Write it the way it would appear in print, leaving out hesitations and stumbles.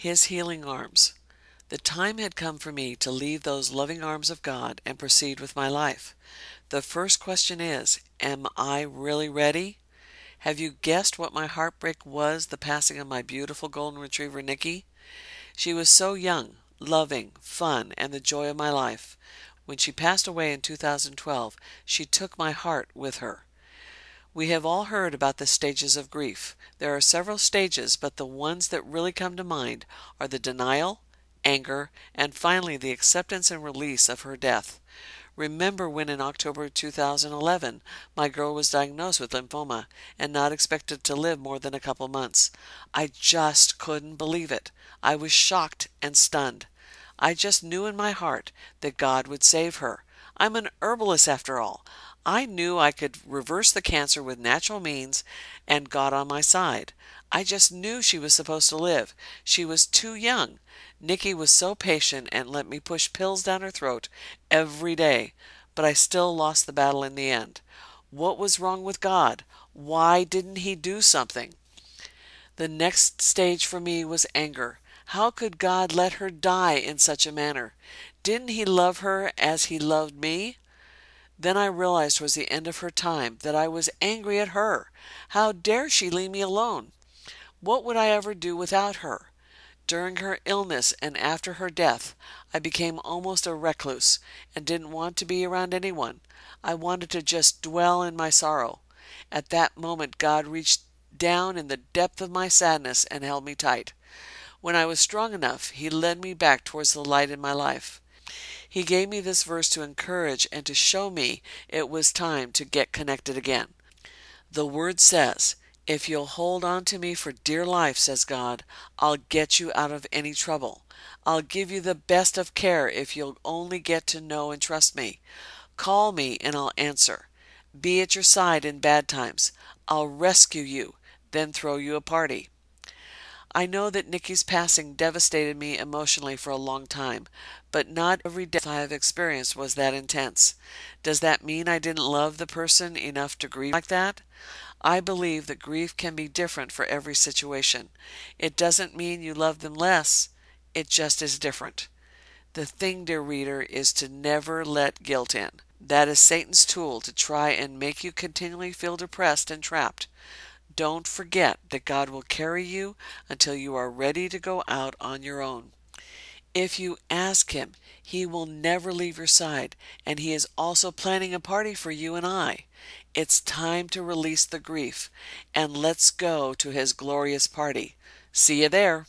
His healing arms. The time had come for me to leave those loving arms of God and proceed with my life. The first question is, am I really ready? Have you guessed what my heartbreak was, the passing of my beautiful golden retriever, Nikki? She was so young, loving, fun, and the joy of my life. When she passed away in 2012, she took my heart with her. We have all heard about the stages of grief. There are several stages, but the ones that really come to mind are the denial, anger, and finally the acceptance and release of her death. Remember when in October 2011, my girl was diagnosed with lymphoma and not expected to live more than a couple months. I just couldn't believe it. I was shocked and stunned. I just knew in my heart that God would save her. I'm an herbalist after all. I knew I could reverse the cancer with natural means and God on my side. I just knew she was supposed to live. She was too young. Nikki was so patient and let me push pills down her throat every day, but I still lost the battle in the end. What was wrong with God? Why didn't he do something? The next stage for me was anger. How could God let her die in such a manner? Didn't he love her as he loved me? Then I realized towards the end of her time that I was angry at her. How dare she leave me alone? What would I ever do without her? During her illness and after her death, I became almost a recluse and didn't want to be around anyone. I wanted to just dwell in my sorrow. At that moment, God reached down in the depth of my sadness and held me tight. When I was strong enough, he led me back towards the light in my life. He gave me this verse to encourage and to show me it was time to get connected again. The word says, "If you'll hold on to me for dear life," says God, "I'll get you out of any trouble. I'll give you the best of care if you'll only get to know and trust me. Call me and I'll answer. Be at your side in bad times. I'll rescue you, then throw you a party." I know that Nikki's passing devastated me emotionally for a long time, but not every death I have experienced was that intense. Does that mean I didn't love the person enough to grieve like that? I believe that grief can be different for every situation. It doesn't mean you love them less, it just is different. The thing, dear reader, is to never let guilt in. That is Satan's tool to try and make you continually feel depressed and trapped. Don't forget that God will carry you until you are ready to go out on your own. If you ask him, he will never leave your side, and he is also planning a party for you and I. It's time to release the grief, and let's go to his glorious party. See you there.